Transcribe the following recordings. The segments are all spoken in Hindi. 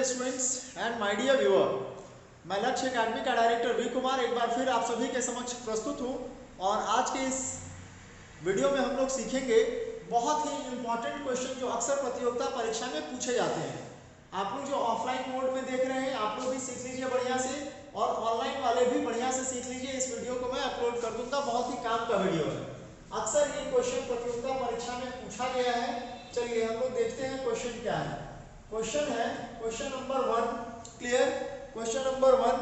Students and my dear viewer, मैं लक्ष्य एकेडमी का डायरेक्टर वी कुमार एक बार फिर आप सभी के समक्ष प्रस्तुत हूँ। और आज के इस वीडियो में हम लोग सीखेंगे बहुत ही इम्पॉर्टेंट क्वेश्चन जो अक्सर प्रतियोगिता परीक्षा में पूछे जाते हैं। आप लोग जो ऑफलाइन मोड में देख रहे हैं आप लोग भी सीख लीजिए बढ़िया से, और ऑनलाइन वाले भी बढ़िया से सीख लीजिए। इस वीडियो को मैं अपलोड कर दूंगा, बहुत ही काम का वीडियो है। अक्सर ये क्वेश्चन प्रतियोगिता परीक्षा में पूछा गया है। चलिए हम लोग देखते हैं क्वेश्चन क्या है। क्वेश्चन है question number 1, clear. Question number 1,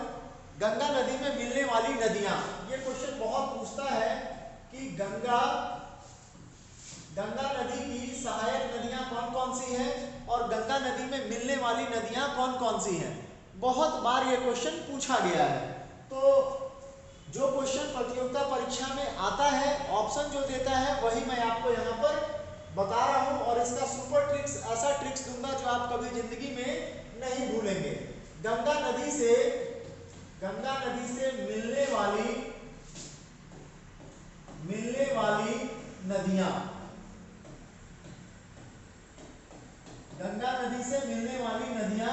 Ganga नदी में मिलने वाली नदियां। ये क्वेश्चन बहुत पूछता है कि गंगा नदी की सहायक नदियां कौन कौन सी हैं और गंगा नदी में मिलने वाली नदियां कौन कौन सी हैं। बहुत बार ये क्वेश्चन पूछा गया है। तो जो क्वेश्चन प्रतियोगिता परीक्षा में आता है, ऑप्शन जो देता है वही मैं आपको यहाँ पर बता रहा हूँ, और इसका सुपर ट्रिक्स, ऐसा ट्रिक्स दूंगा जो आप कभी जिंदगी में नहीं भूलेंगे। गंगा नदी से मिलने वाली नदियां, गंगा नदी से मिलने वाली नदियां,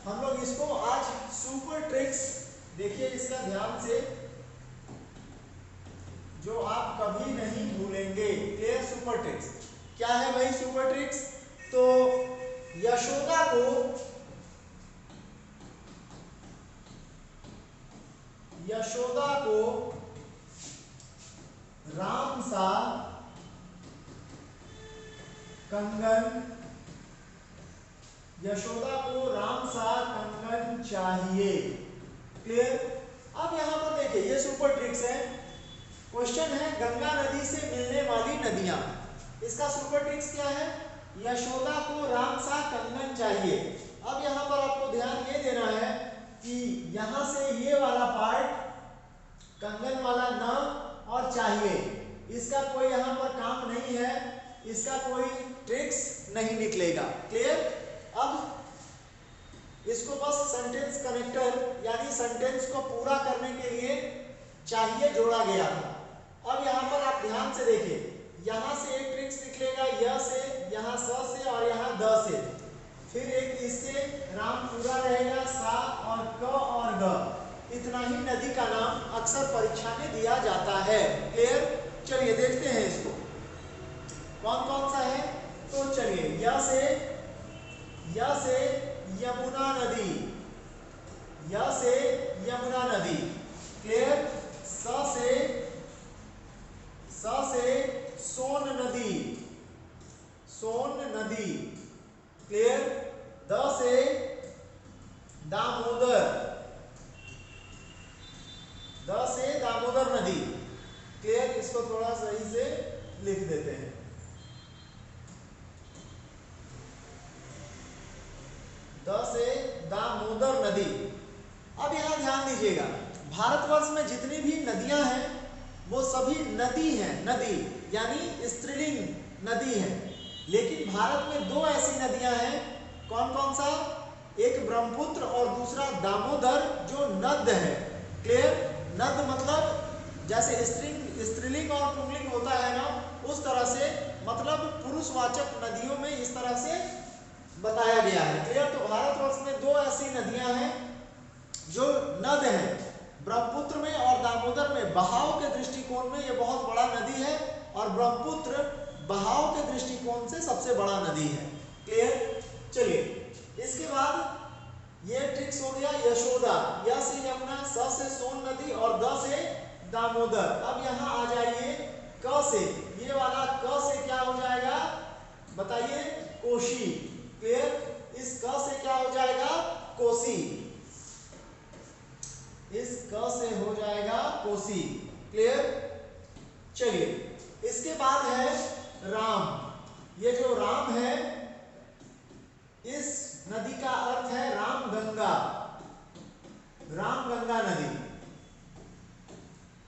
हम लोग इसको आज सुपर ट्रिक्स, देखिए इसका ध्यान से, जो आप कभी नहीं भूलेंगे। क्लियर। सुपर ट्रिक्स क्या है भाई? सुपर ट्रिक्स तो यशोदा को राम सा कंगन, यशोदा को राम सा कंगन चाहिए। क्लियर। अब यहां पर देखिए ये सुपर ट्रिक्स है। क्वेश्चन है गंगा नदी से मिलने वाली नदियां, इसका सुपर ट्रिक्स क्या है? यशोदा को राम सा कंगन चाहिए। अब यहां पर आपको ध्यान ये देना है कि यहां से ये वाला पार्ट कंगन वाला न और चाहिए, इसका कोई यहां पर काम नहीं है, इसका कोई ट्रिक्स नहीं निकलेगा। क्लियर। अब इसको बस सेंटेंस कनेक्टर यानी सेंटेंस को पूरा करने के लिए चाहिए जोड़ा गया था। अब यहां पर आप ध्यान से देखिए, यहां से एक ट्रिक्स निकलेगा, य से, यहां स से और यहां द से, फिर एक इससे राम पूरा रहेगा, सा और क और ग। इतना ही नदी का नाम अक्सर परीक्षा में दिया जाता है। क्लियर। चलिए देखते हैं इसको कौन कौन सा है। तो चलिए य से यमुना नदी, य से यमुना नदी। क्लियर। स से सोन नदी, सोन नदी। क्लियर। द से दामोदर, द से दामोदर नदी। क्लियर। इसको थोड़ा सही से लिख देते हैं। द से दामोदर नदी। अब यहां ध्यान दीजिएगा, भारतवर्ष में जितनी भी नदियां हैं वो सभी नदी हैं, नदी यानी स्त्रीलिंग नदी है। लेकिन भारत में दो ऐसी नदियां हैं, कौन कौन सा? एक ब्रह्मपुत्र और दूसरा दामोदर, जो नद है। क्लियर। नद मतलब जैसे स्त्रीलिंग और पुंलिंग होता है ना, उस तरह से, मतलब पुरुषवाचक नदियों में इस तरह से बताया गया है। क्लियर। तो भारतवर्ष में दो ऐसी नदियां हैं जो नद है, ब्रह्मपुत्र में और दामोदर में। बहाव के दृष्टिकोण में ये बहुत बड़ा नदी है, और ब्रह्मपुत्र बहाव के दृष्टिकोण से सबसे बड़ा नदी है। क्लियर। चलिए इसके बाद ये ट्रिक्स हो गया यशोदा, य से यमुना, स से सोन नदी और द से दामोदर। अब यहां आ जाइए क से, ये वाला क से क्या हो जाएगा बताइए? कोशी। क्लियर। इस क से क्या हो जाएगा? कोसी। इस क से हो जाएगा कोसी। क्लियर। चलिए इसके बाद है राम। ये जो राम है, इस नदी का अर्थ है रामगंगा, रामगंगा नदी।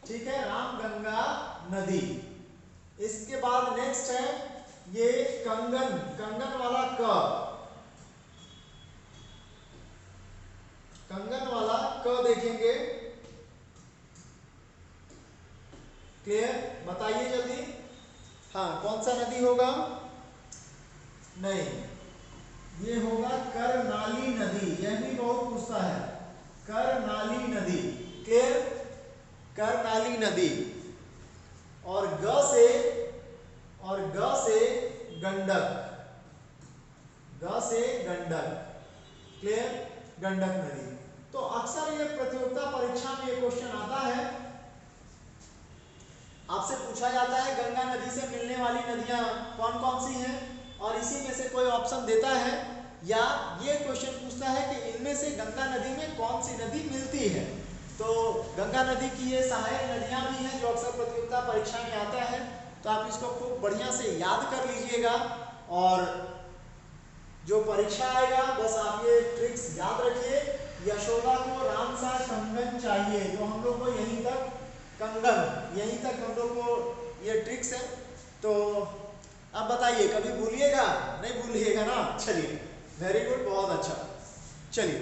ठीक है, रामगंगा नदी। इसके बाद नेक्स्ट है ये कंगन, कंगन वाला क, कंगन वाला क देखेंगे। क्लियर। बताइए जल्दी। हाँ, कौन सा नदी होगा? नहीं, ये होगा करनाली नदी, यह भी बहुत पूछता है, करनाली नदी। क्लियर, करनाली नदी। और ग से गंडक, ग से गंडक। क्लियर, गंडक नदी। तो अक्सर ये प्रतियोगिता परीक्षा में ये क्वेश्चन आता है, आपसे पूछा जाता है गंगा नदी से मिलने वाली नदियां कौन कौन सी हैं, और इसी में से कोई ऑप्शन देता है, या ये क्वेश्चन पूछता है कि इनमें से गंगा नदी में कौन सी नदी मिलती है। तो गंगा नदी की ये सहायक नदियां भी हैं जो अक्सर प्रतियोगिता परीक्षा में आता है, तो आप इसको खूब बढ़िया से याद कर लीजिएगा, और जो परीक्षा आएगा बस आप ये ट्रिक्स याद रखिए। यशोदा को राम सा कंगन चाहिए, तो हम लोग को यहीं तक कंगन, यहीं तक हम लोग को ये ट्रिक्स है। तो अब बताइए, कभी भूलिएगा नहीं, भूलिएगा ना? चलिए, वेरी गुड, बहुत अच्छा। चलिए